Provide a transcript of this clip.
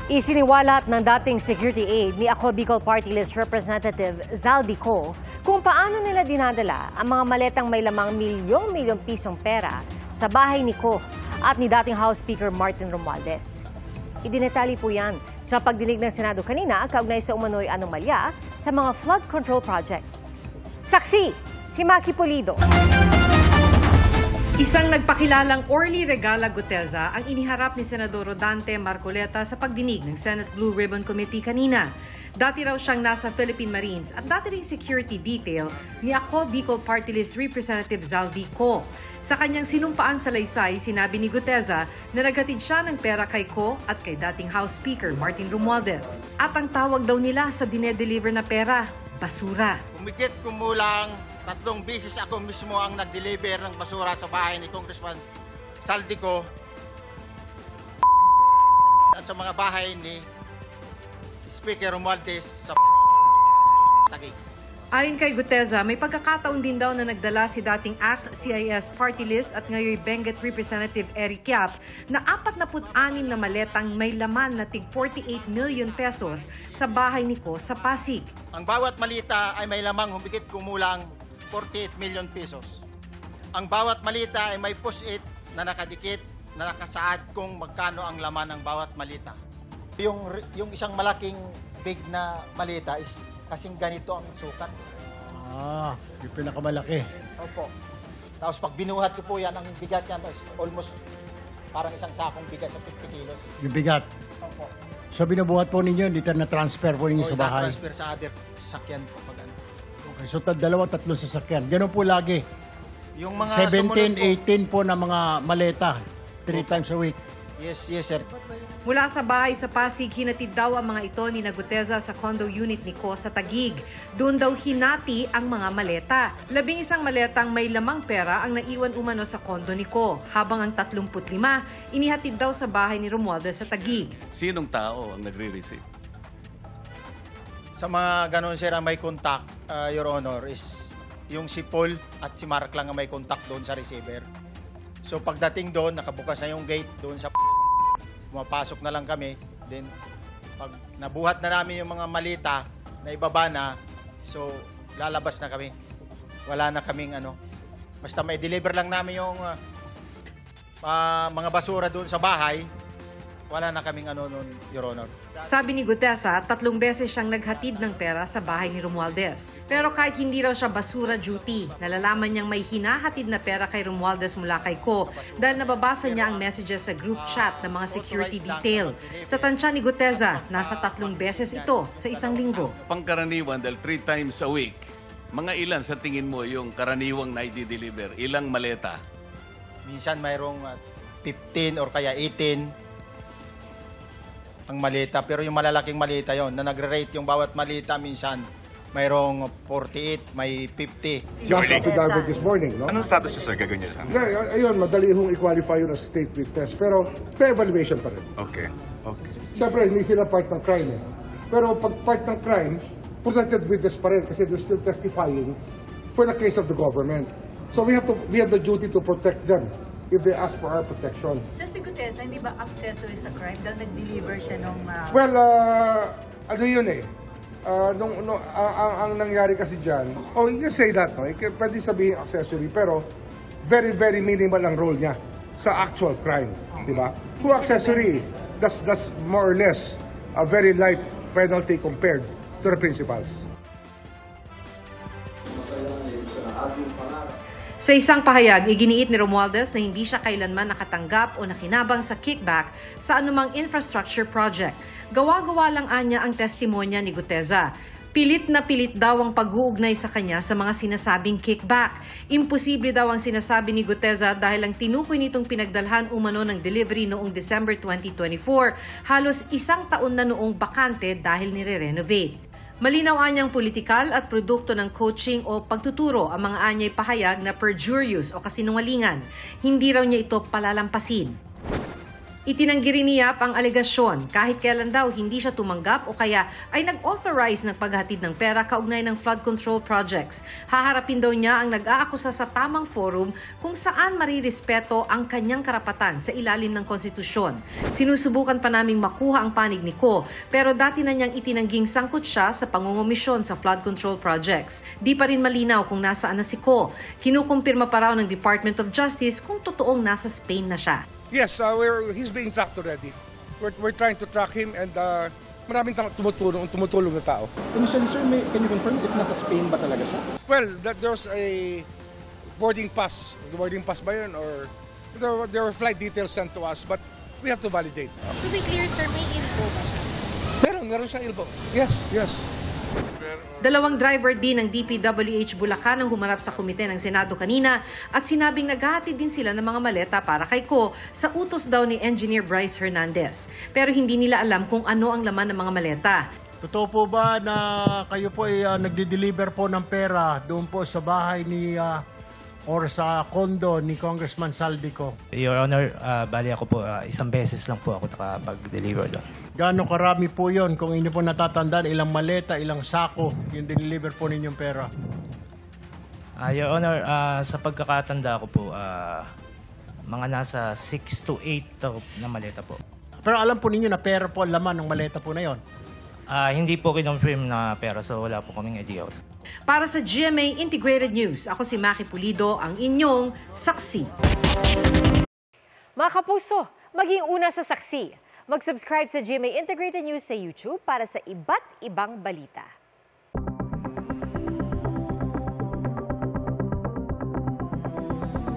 Isiniwalat ng dating security aide ni Ako Bicol Party List Representative Zaldi Co kung paano nila dinadala ang mga maletang may lamang milyong-milyong pisong pera sa bahay ni Co at ni dating House Speaker Martin Romualdez. Idinetali po yan sa pagdinig ng Senado kanina kaugnay sa umano'y anomalya sa mga flood control project. Saksi, si Maki Pulido. Isang nagpakilalang Orly Regala Guteza ang iniharap ni Senador Rodante Marcoleta sa pagdinig ng Senate Blue Ribbon Committee kanina. Dati raw siyang nasa Philippine Marines at dati ring security detail ni Ako Bicol Party List Representative Zaldi Co. Sa kanyang sinumpaan sa laysay, sinabi ni Guteza na naghatid siya ng pera kay Co at kay dating House Speaker Martin Romualdez. At ang tawag daw nila sa dinedeliver na pera, basura. Kumikit kumulang 3 beses ako mismo ang nag-deliver ng basura sa bahay ni Congressman Zaldi Co at sa mga bahay ni Speaker Romualdez sa Taguig. Ayon kay Guteza, may pagkakataon din daw na nagdala si dating ACT-CIS Party List at ngayon Benguet Representative Eric Yap na 46 na maletang may laman na tig 48 million pesos sa bahay ni Co sa Pasig. Ang bawat malita ay may lamang humigit kumulang 48 million pesos. Ang bawat malita ay may push-it na nakadikit na nakasaad kung magkano ang laman ng bawat malita. Yung isang malaking big na malita is kasing ganito ang sukat. Yung pinakamalaki. Opo. Tapos pag binuhat ko po yan, ang bigat yan, almost parang isang sakong bigat sa 50 kilos. Yung bigat. Opo. So binubuhat po ninyo, dito na-transfer po ninyo sa bahay? transfer sa other sakyan po. Pag ano. Okay, so 2-3 sasakyan. Ganun po lagi. Yung mga 17, 18 po na mga maleta. 3 times a week. Yes, sir. Mula sa bahay sa Pasig, hinatid daw ang mga ito ni Guteza sa condo unit ni Co sa Taguig. Doon daw hinati ang mga maleta. 11 maletang may lamang pera ang naiwan umano sa condo ni Co, habang ang 35 inihatid daw sa bahay ni Romualdez sa Taguig. Sinong tao ang nagre-receive? Sa mga ganun, sir, ang may contact, Your Honor, is yung si Paul at si Mark lang ang may contact doon sa receiver. So pagdating doon, nakabukas na yung gate doon sa pumapasok na lang kami. Then pag nabuhat na namin yung mga malita na ibaba na, so lalabas na kami. Wala na kaming basta may deliver lang namin yung mga basura doon sa bahay. Wala na kaming nun, Your Honor. Sabi ni Guteza, 3 beses siyang naghatid ng pera sa bahay ni Romualdez. Pero kahit hindi raw siya basura duty, nalalaman niyang may hinahatid na pera kay Romualdez mula kay Co dahil nababasa niya ang messages sa group chat ng mga security detail. Sa tansya ni Guteza, nasa 3 beses ito sa isang linggo. Pangkaraniwan dahil 3 times a week, mga ilan sa tingin mo yung karaniwang na i-deliver? Ilang maleta? Minsan mayroong 15 or kaya 18 ang malita, pero yung malalaking malita yon na nagre-rate yung bawat malita, minsan mayroong 48, may 50. Just affidavit this morning, no? Anong status niya, sir? Gagawin niyo lang? Ayun, madali hong i-qualify yun as state witness, pero may evaluation pa rin. Okay. Okay. Siyempre, hindi sila part ng crime. Pero pag part ng crime, protected witness pa rin kasi they're still testifying for the case of the government. So we have the duty to protect them if they ask for our protection. So si Guteza, hindi ba accessory sa crime dahil nag-deliver siya nung... Well, ano yun eh. Ang nangyari kasi dyan, you can say that, no? Pwede sabihin accessory, pero very, very minimal ang role niya sa actual crime. Di ba? Kung accessory, that's more or less a very light penalty compared to the principals. Sa isang pahayag, iginiit ni Romualdez na hindi siya kailanman nakatanggap o nakinabang sa kickback sa anumang infrastructure project. Gawa-gawa lang anya ang testimonya ni Guteza. Pilit na pilit daw ang pag-uugnay sa kanya sa mga sinasabing kickback. Imposible daw ang sinasabi ni Guteza dahil ang tinukoy nitong pinagdalhan umano ng delivery noong December 2024, halos 1 taon na noong bakante dahil nire-renovate. Malinaw anyang politikal at produkto ng coaching o pagtuturo ang mga anyay pahayag na perjurious o kasinungalingan. Hindi raw niya ito palalampasin. Itinanggi rin niya ang alegasyon kahit kailan daw hindi siya tumanggap o kaya ay nag-authorize ng paghatid ng pera kaugnay ng flood control projects. Haharapin daw niya ang nag-aakusa sa tamang forum kung saan marirespeto ang kanyang karapatan sa ilalim ng konstitusyon. Sinusubukan pa naming makuha ang panig ni Ko pero dati na niyang itinangging sangkot siya sa pangungumisyon sa flood control projects. Di pa rin malinaw kung nasaan na si Ko. Kinukumpirma pa raw ng Department of Justice kung totoong nasa Spain na siya. Yes, he's being tracked already. We're trying to track him and maraming tumutulong na tao. Initially, sir, can you confirm if nasa Spain ba talaga siya? Well, there's a boarding pass. Boarding pass ba yun? Or there were flight details sent to us, but we have to validate. To be clear, sir, may info ba siya? Meron siyang ilbo. Yes. Dalawang driver din ng DPWH Bulacan ang humarap sa komite ng Senado kanina at sinabing naghahatid din sila ng mga maleta para kay Ko sa utos daw ni Engineer Bryce Hernandez. Pero hindi nila alam kung ano ang laman ng mga maleta. Totoo po ba na kayo po ay nagde-deliver po ng pera doon po sa bahay ni or sa condo ni Congressman Saldico? Your Honor, bali ako po, isang beses lang po ako nakapag-deliver doon. Gaano karami po yon kung inyo po natatandaan, ilang maleta, ilang sako yung deliver po ninyong pera? Your Honor, sa pagkakatanda ko po, mga nasa 6 to 8 na maleta po. Pero alam po ninyo na pera po ang laman ng maleta po na yon? Hindi po kinonfirm na pera, so wala po kaming idea. Para sa GMA Integrated News, ako si Maki Pulido, ang inyong saksi. Mga kapuso, maging una sa saksi. Mag-subscribe sa GMA Integrated News sa YouTube para sa iba't ibang balita.